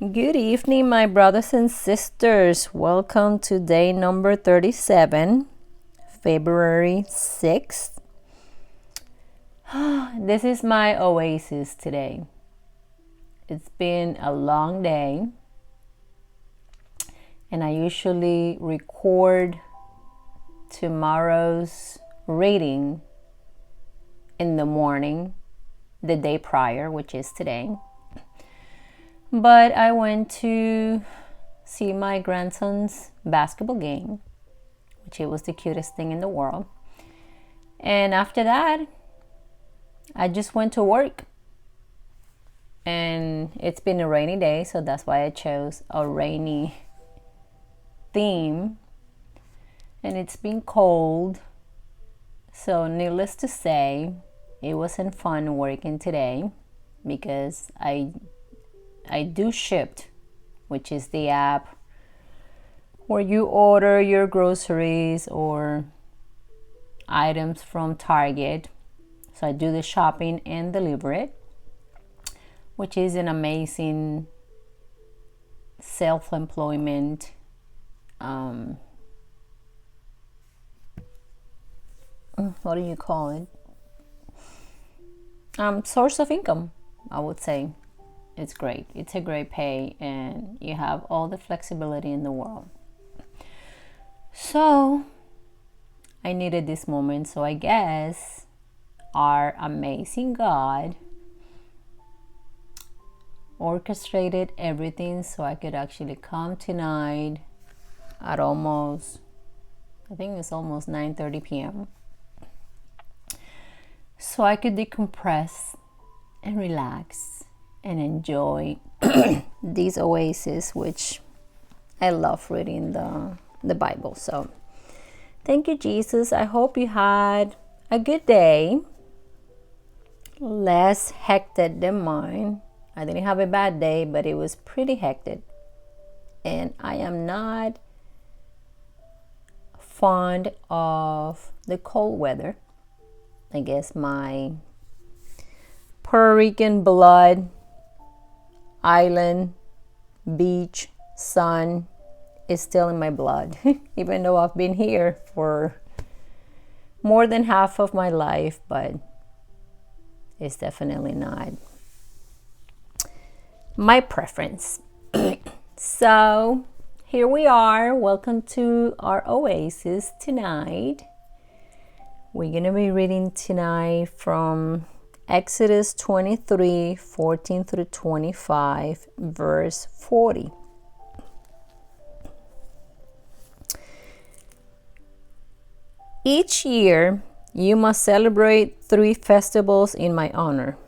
Good evening, my brothers and sisters. Welcome to day number 37, February 6th. This is my oasis today. It's been a long day, and I usually record tomorrow's reading in the morning, the day prior, which is today. But I went to see my grandson's basketball game, which it was the cutest thing in the world. And after that, I just went to work. And it's been a rainy day, so that's why I chose a rainy theme. And it's been cold. So needless to say, it wasn't fun working today because I do Shipt, which is the app where you order your groceries or items from Target. So I do the shopping and deliver it, which is an amazing self-employment what do you call it? Source of income, I would say. It's great. It's a great pay, and you have all the flexibility in the world. So I needed this moment, so I guess our amazing God orchestrated everything so I could actually come tonight at almost 9:30 p.m. so I could decompress and relax and enjoy these oases, which I love reading the Bible. So thank you, Jesus. I hope you had a good day, less hectic than mine. I didn't have a bad day, but it was pretty hectic, and I am not fond of the cold weather. I guess my Puerto Rican blood, island, beach, sun is still in my blood, even though I've been here for more than half of my life, but it's definitely not my preference. So here we are. Welcome to our oasis tonight. We're going to be reading tonight from Exodus 23, 14 through 25, verse 40. Each year, you must celebrate 3 festivals in my honor.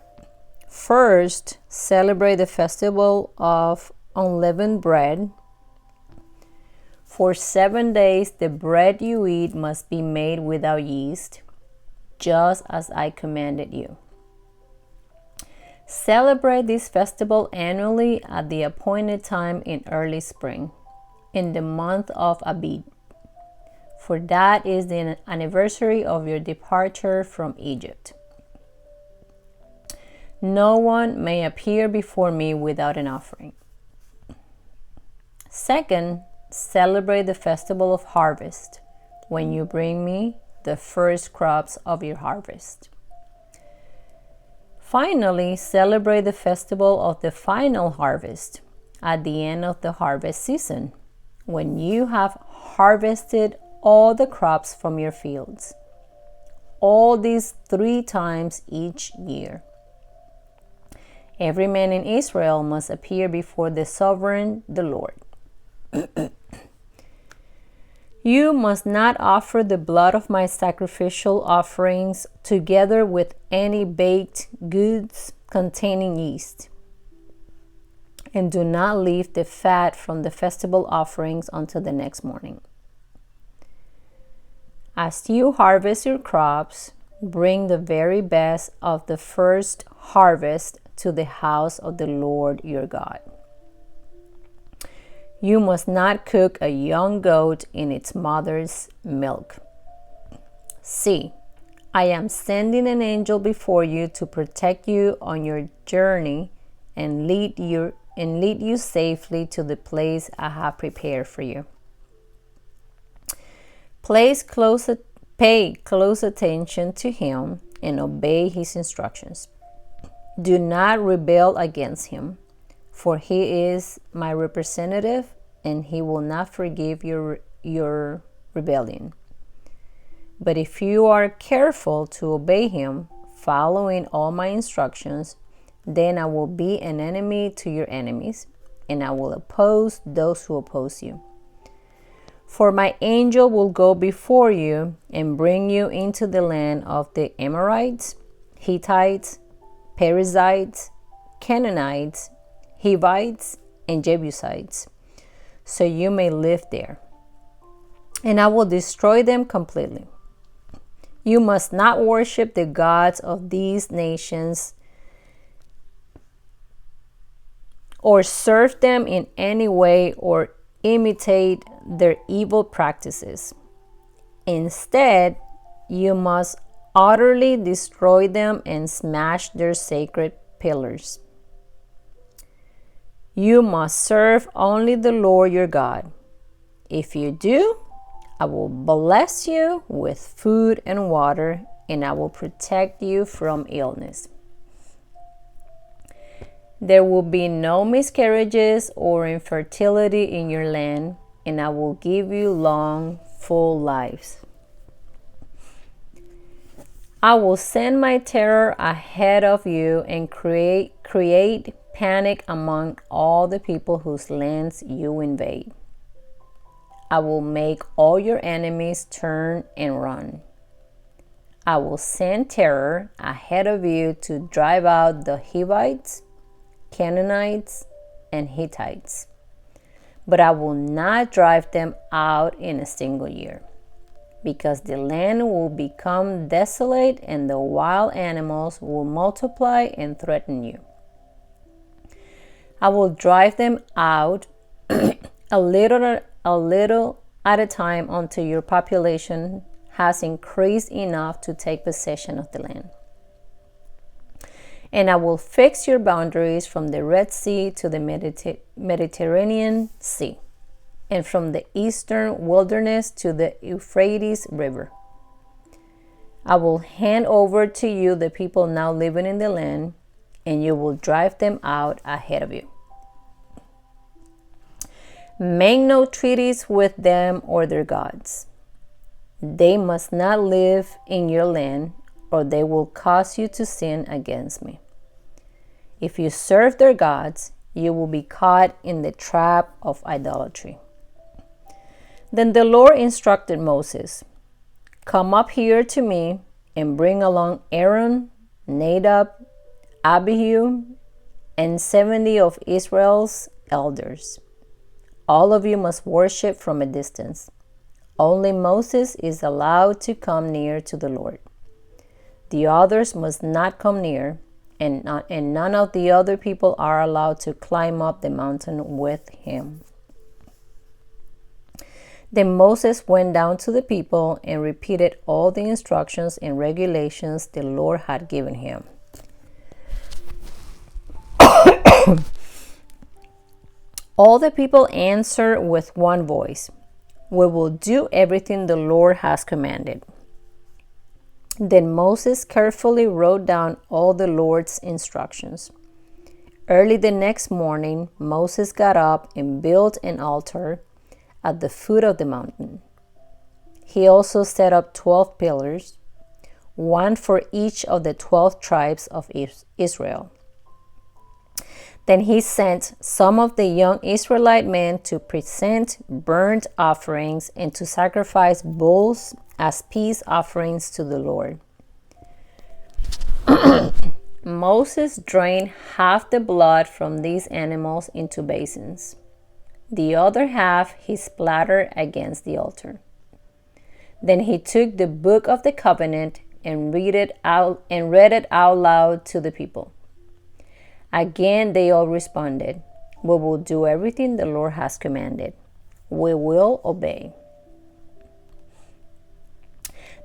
First, celebrate the festival of unleavened bread. For 7 days, the bread you eat must be made without yeast, just as I commanded you. Celebrate this festival annually at the appointed time in early spring, in the month of Abib, for that is the anniversary of your departure from Egypt. No one may appear before me without an offering. Second, celebrate the festival of harvest, when you bring me the first crops of your harvest. Finally, celebrate the festival of the final harvest at the end of the harvest season, when you have harvested all the crops from your fields. All these 3 times each year. Every man in Israel must appear before the sovereign, the Lord. You must not offer the blood of my sacrificial offerings together with any baked goods containing yeast. And do not leave the fat from the festival offerings until the next morning. As you harvest your crops, bring the very best of the first harvest to the house of the Lord your God. You must not cook a young goat in its mother's milk. See, I am sending an angel before you to protect you on your journey and lead you and lead you safely to the place I have prepared for you. Pay close attention to him and obey his instructions. Do not rebel against him, for he is my representative, and he will not forgive your rebellion. But if you are careful to obey him, following all my instructions, then I will be an enemy to your enemies, and I will oppose those who oppose you. For my angel will go before you and bring you into the land of the Amorites, Hittites, Perizzites, Canaanites, Hivites, and Jebusites, so you may live there. And I will destroy them completely. You must not worship the gods of these nations or serve them in any way or imitate their evil practices. Instead, you must utterly destroy them and smash their sacred pillars. You must serve only the Lord your God. If you do, I will bless you with food and water, and I will protect you from illness. There will be no miscarriages or infertility in your land, and I will give you long, full lives. I will send my terror ahead of you and create panic among all the people whose lands you invade. I will make all your enemies turn and run. I will send terror ahead of you to drive out the Hivites, Canaanites, and Hittites. But I will not drive them out in a single year, because the land will become desolate and the wild animals will multiply and threaten you. I will drive them out a little at a time until your population has increased enough to take possession of the land. And I will fix your boundaries from the Red Sea to the Mediterranean Sea, and from the eastern wilderness to the Euphrates River. I will hand over to you the people now living in the land, and you will drive them out ahead of you. Make no treaties with them or their gods. They must not live in your land, or they will cause you to sin against me. If you serve their gods, you will be caught in the trap of idolatry. Then the Lord instructed Moses, "Come up here to me and bring along Aaron, Nadab, Abihu, and 70 of Israel's elders. All of you must worship from a distance. Only Moses is allowed to come near to the Lord. The others must not come near, and none of the other people are allowed to climb up the mountain with him." Then Moses went down to the people and repeated all the instructions and regulations the Lord had given him. All the people answered with one voice, "We will do everything the Lord has commanded." Then Moses carefully wrote down all the Lord's instructions. Early the next morning, Moses got up and built an altar at the foot of the mountain. He also set up 12 pillars, one for each of the 12 tribes of Israel. Then he sent some of the young Israelite men to present burnt offerings and to sacrifice bulls as peace offerings to the Lord. Moses drained half the blood from these animals into basins. The other half he splattered against the altar. Then he took the book of the covenant and read it out loud to the people. Again, they all responded, "We will do everything the Lord has commanded. We will obey."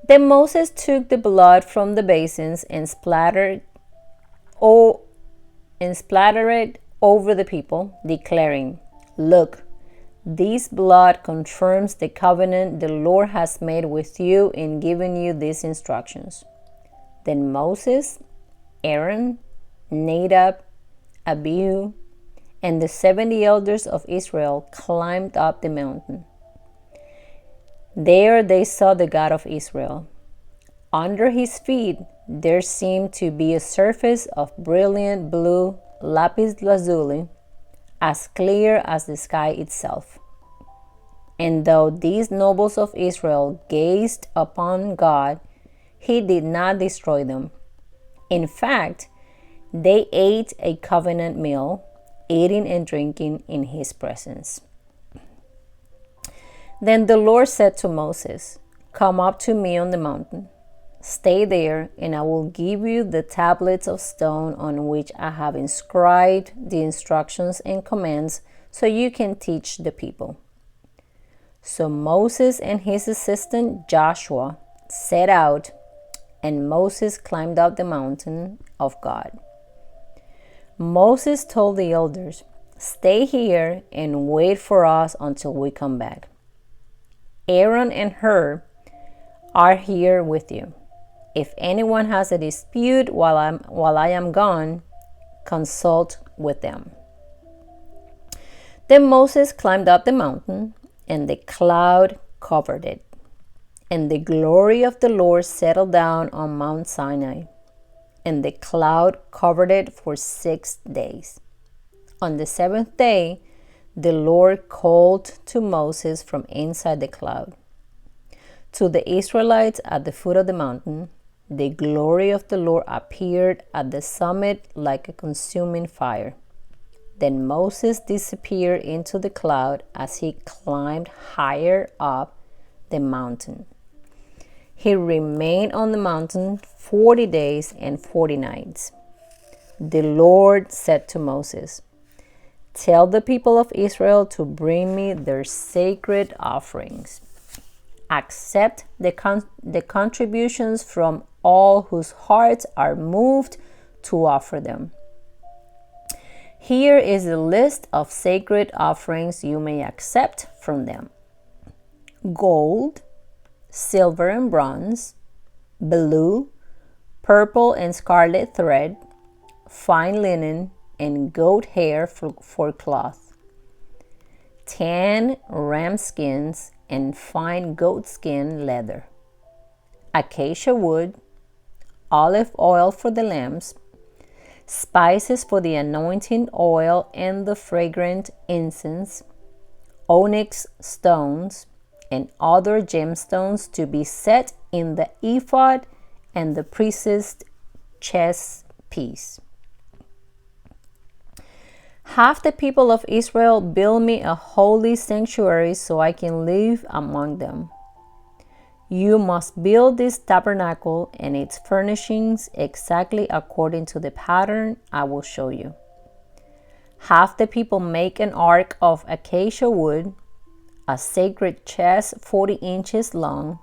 Then Moses took the blood from the basins and splattered it over the people, declaring, "Look, this blood confirms the covenant the Lord has made with you in giving you these instructions." Then Moses, Aaron, Nadab, Abihu, and the 70 elders of Israel climbed up the mountain. There they saw the God of Israel. Under his feet there seemed to be a surface of brilliant blue lapis lazuli, as clear as the sky itself. And though these nobles of Israel gazed upon God, he did not destroy them. In fact, they ate a covenant meal, eating and drinking in his presence. Then the Lord said to Moses, "Come up to me on the mountain. Stay there, and I will give you the tablets of stone on which I have inscribed the instructions and commands, so you can teach the people." So Moses and his assistant Joshua set out, and Moses climbed up the mountain of God. Moses told the elders, "Stay here and wait for us until we come back. Aaron and Hur are here with you. If anyone has a dispute while I am gone, consult with them." Then Moses climbed up the mountain, and the cloud covered it, and the glory of the Lord settled down on Mount Sinai, and the cloud covered it for 6 days. On the 7th day, the Lord called to Moses from inside the cloud. To the Israelites at the foot of the mountain, the glory of the Lord appeared at the summit like a consuming fire. Then Moses disappeared into the cloud as he climbed higher up the mountain. He remained on the mountain 40 days and 40 nights. The Lord said to Moses, "Tell the people of Israel to bring me their sacred offerings. Accept the contributions from all whose hearts are moved to offer them. Here is a list of sacred offerings you may accept from them: gold, silver and bronze, blue, purple and scarlet thread, fine linen, and goat hair for cloth, tan ram skins and fine goat skin leather, acacia wood, olive oil for the lamps, spices for the anointing oil and the fragrant incense, onyx stones, and other gemstones to be set in the ephod and the priest's chest piece. Have the people of Israel build me a holy sanctuary so I can live among them. You must build this tabernacle and its furnishings exactly according to the pattern I will show you. Have the people make an ark of acacia wood, a sacred chest 40 inches long,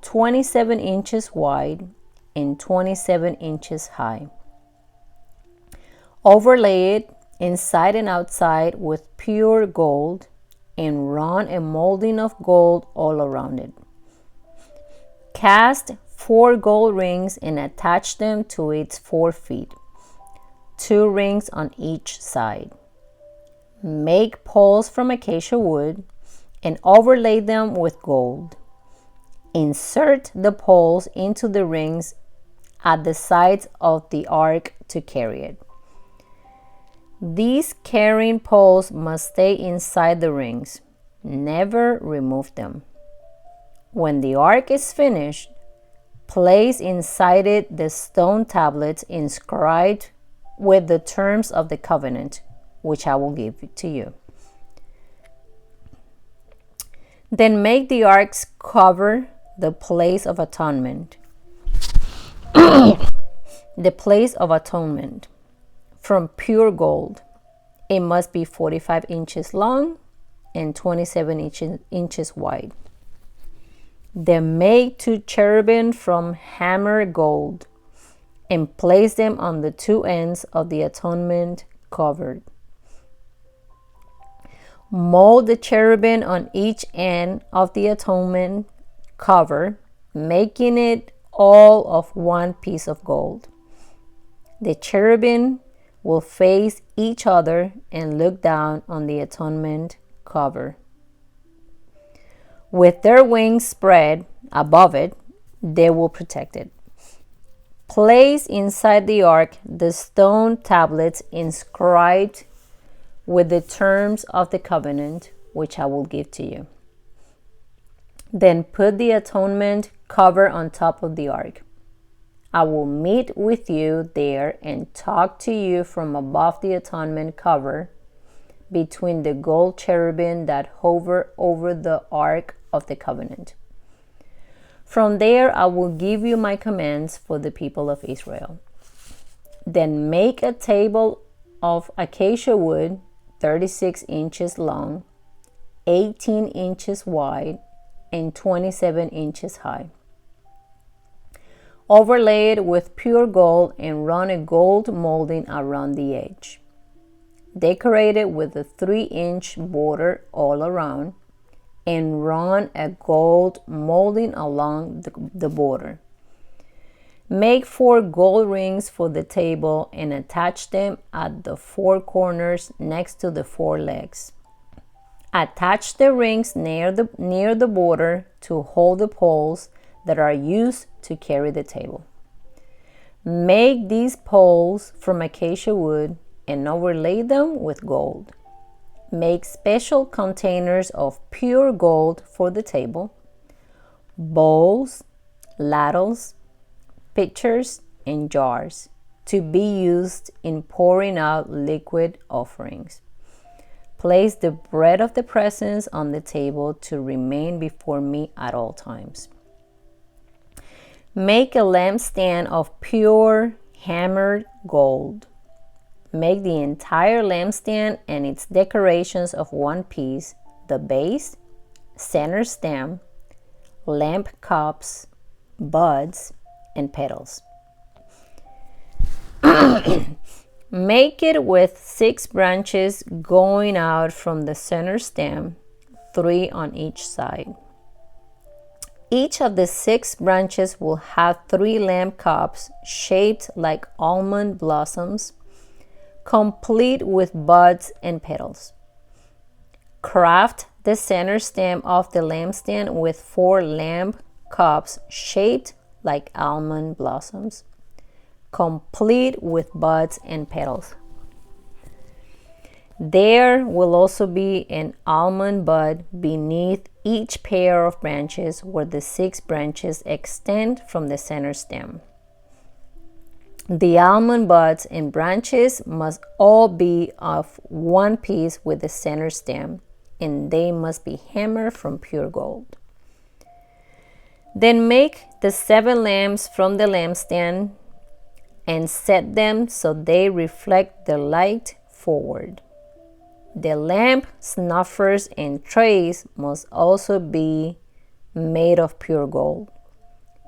27 inches wide, and 27 inches high. Overlay it inside and outside with pure gold, and run a molding of gold all around it. Cast 4 gold rings and attach them to its 4 feet, 2 rings on each side. Make poles from acacia wood and overlay them with gold. Insert the poles into the rings at the sides of the ark to carry it. These carrying poles must stay inside the rings. Never remove them. When the ark is finished, place inside it the stone tablets inscribed with the terms of the covenant, which I will give to you. Then make the arks cover the place of atonement. The place of atonement from pure gold. It must be 45 inches long and 27 inches wide. Then make 2 cherubim from hammered gold and place them on the 2 ends of the atonement covered. Mold the cherubim on each end of the atonement cover, making it all of one piece of gold. The cherubim will face each other and look down on the atonement cover. With their wings spread above it, they will protect it. Place inside the ark the stone tablets inscribed with the terms of the covenant which I will give to you. Then put the atonement cover on top of the ark. I will meet with you there and talk to you from above the atonement cover between the gold cherubim that hover over the ark of the covenant. From there I will give you my commands for the people of Israel. Then make a table of acacia wood, 36 inches long, 18 inches wide, and 27 inches high. Overlay it with pure gold and run a gold molding around the edge. Decorate it with a 3-inch border all around and run a gold molding along the border. Make 4 gold rings for the table and attach them at the 4 corners next to the 4 legs. Attach the rings near the border to hold the poles that are used to carry the table. Make these poles from acacia wood and overlay them with gold. Make special containers of pure gold for the table, bowls, ladles, pitchers, and jars to be used in pouring out liquid offerings. Place the bread of the presence on the table to remain before me at all times. Make a lampstand of pure hammered gold. Make the entire lampstand and its decorations of one piece, the base, center stem, lamp cups, buds, and petals. Make it with 6 branches going out from the center stem, 3 on each side. Each of the 6 branches will have 3 lamp cups shaped like almond blossoms, complete with buds and petals. Craft the center stem of the lampstand with 4 lamp cups shaped like almond blossoms, complete with buds and petals. There will also be an almond bud beneath each pair of branches where the 6 branches extend from the center stem. The almond buds and branches must all be of one piece with the center stem, and they must be hammered from pure gold. Then make the 7 lamps from the lampstand and set them so they reflect the light forward. The lamp snuffers and trays must also be made of pure gold.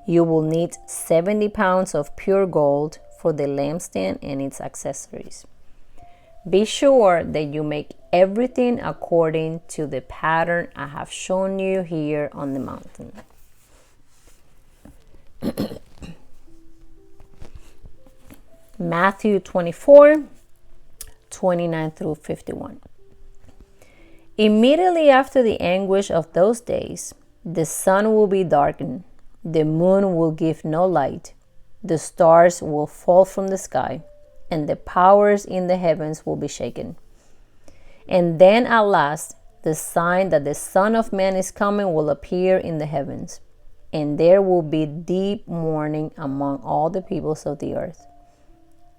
You will need 70 pounds of pure gold for the lampstand and its accessories. Be sure that you make everything according to the pattern I have shown you here on the mountain. Matthew 24, 29 through 51. Immediately after the anguish of those days, the sun will be darkened, the moon will give no light, the stars will fall from the sky, and the powers in the heavens will be shaken. And then at last, the sign that the Son of Man is coming will appear in the heavens, and there will be deep mourning among all the peoples of the earth.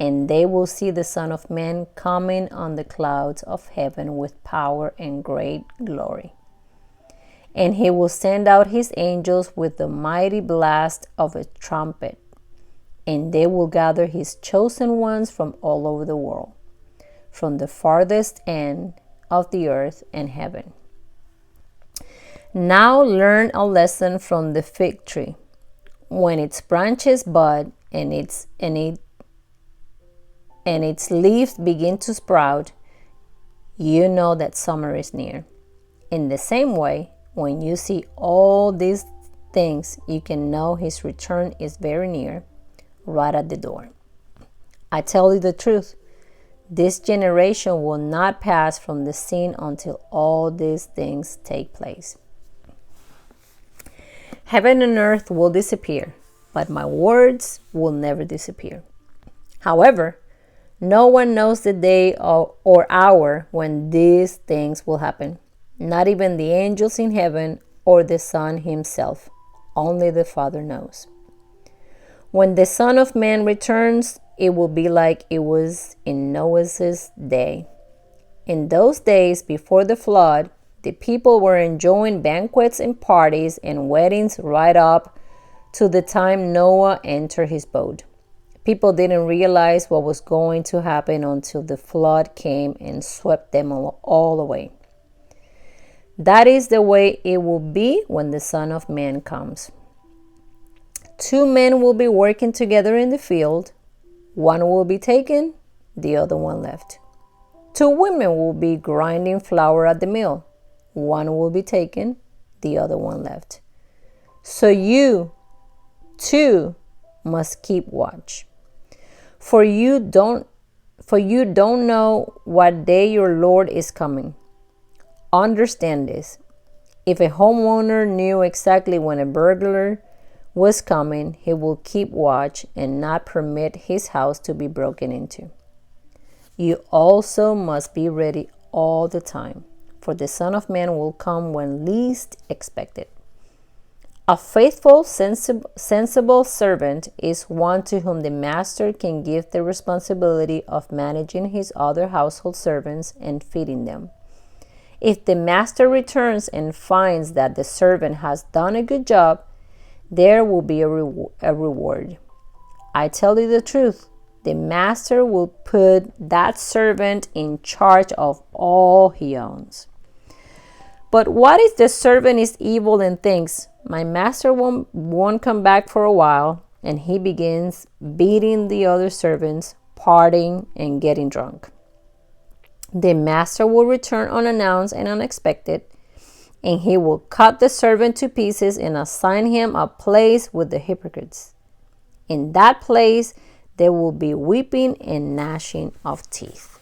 And they will see the Son of Man coming on the clouds of heaven with power and great glory. And he will send out his angels with the mighty blast of a trumpet, and they will gather his chosen ones from all over the world, from the farthest end of the earth and heaven. Now learn a lesson from the fig tree. When its branches bud and and its leaves begin to sprout, you know that summer is near. In the same way, when you see all these things, you can know his return is very near, right at the door. I tell you the truth, this generation will not pass from the scene until all these things take place. Heaven and earth will disappear, but my words will never disappear. However, no one knows the day or hour when these things will happen, not even the angels in heaven or the Son himself. Only the Father knows. When the Son of Man returns, it will be like it was in Noah's day. In those days before the flood, the people were enjoying banquets and parties and weddings right up to the time Noah entered his boat. People didn't realize what was going to happen until the flood came and swept them all away. That is the way it will be when the Son of Man comes. 2 men will be working together in the field. One will be taken, the other one left. 2 women will be grinding flour at the mill. One will be taken, the other one left. So you, too, must keep watch. For you don't know what day your Lord is coming. Understand this. If a homeowner knew exactly when a burglar was coming, he will keep watch and not permit his house to be broken into. You also must be ready all the time, for the Son of Man will come when least expected. A faithful, sensible servant is one to whom the master can give the responsibility of managing his other household servants and feeding them. If the master returns and finds that the servant has done a good job, there will be a reward. I tell you the truth, the master will put that servant in charge of all he owns. But what if the servant is evil and thinks, my master won't come back for a while, and he begins beating the other servants, partying, and getting drunk? The master will return unannounced and unexpected, and he will cut the servant to pieces and assign him a place with the hypocrites. In that place, there will be weeping and gnashing of teeth.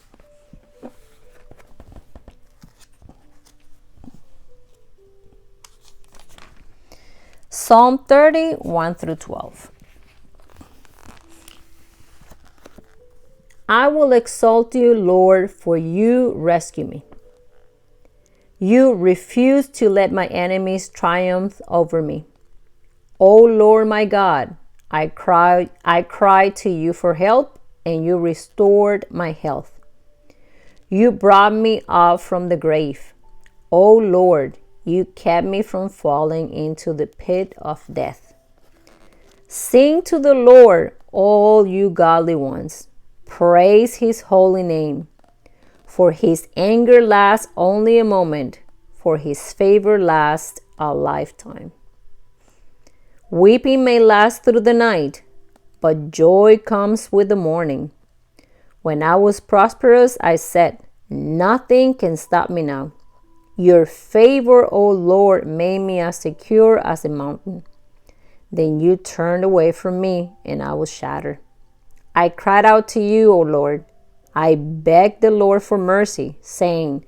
Psalm 30, 1 through 12. I will exalt you, Lord, for you rescue me. You refuse to let my enemies triumph over me. O Lord my God, I cried to you for help, and you restored my health. You brought me up from the grave. O Lord, you kept me from falling into the pit of death. Sing to the Lord, all you godly ones. Praise his holy name. For his anger lasts only a moment, for his favor lasts a lifetime. Weeping may last through the night, but joy comes with the morning. When I was prosperous, I said, nothing can stop me now. Your favor, O Lord, made me as secure as a mountain. Then you turned away from me, and I was shattered. I cried out to you, O Lord. I begged the Lord for mercy, saying,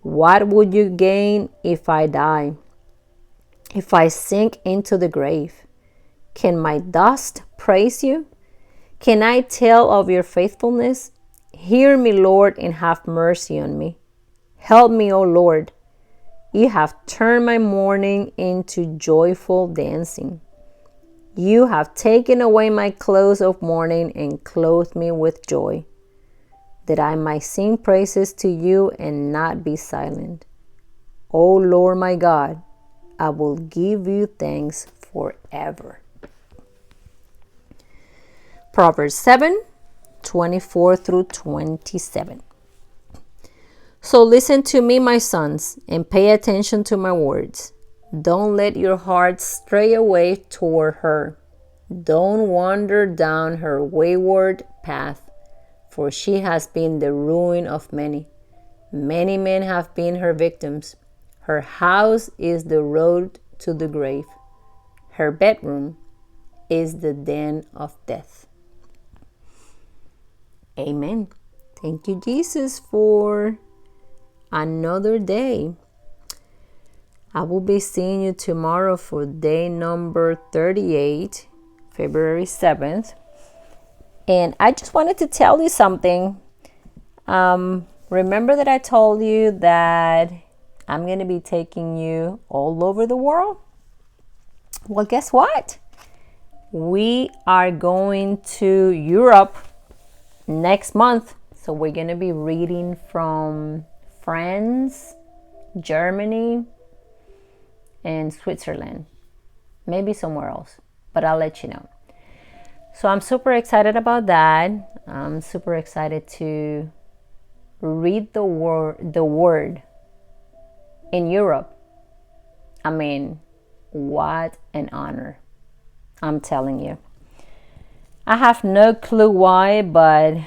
what would you gain if I die? If I sink into the grave? Can my dust praise you? Can I tell of your faithfulness? Hear me, Lord, and have mercy on me. Help me, O Lord. You have turned my mourning into joyful dancing. You have taken away my clothes of mourning and clothed me with joy, that I might sing praises to you and not be silent. O Lord my God, I will give you thanks forever. Proverbs 7, 24 through 27. So listen to me, my sons, and pay attention to my words. Don't let your heart stray away toward her. Don't wander down her wayward path. for she has been the ruin of many. Many men have been her victims. Her house is the road to the grave. Her bedroom is the den of death. Amen. Thank you, Jesus, for another day. I will be seeing you tomorrow for day number 38, February 7th. And I just wanted to tell you something. Remember that I told you that I'm going to be taking you all over the world? Well, guess what? We are going to Europe next month. So we're going to be reading from France, Germany, and Switzerland. Maybe somewhere else, but I'll let you know. So I'm super excited about that. I'm super excited to read the word in Europe. I mean, what an honor. I'm telling you. I have no clue why, but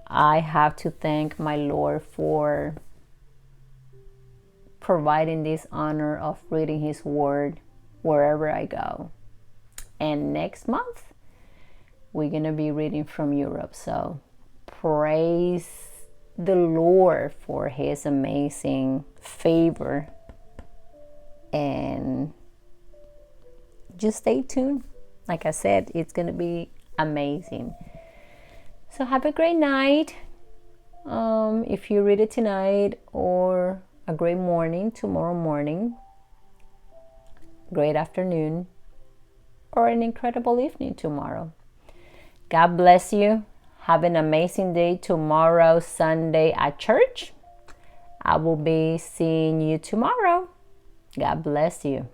I have to thank my Lord for providing this honor of reading His Word wherever I go. And next month, we're going to be reading from Europe. So praise the Lord for His amazing favor. And just stay tuned. Like I said, it's going to be amazing. So have a great night. If you read it tonight, or a great morning tomorrow morning, great afternoon, or an incredible evening tomorrow. God bless you. Have an amazing day tomorrow, Sunday at church. I will be seeing you tomorrow. God bless you.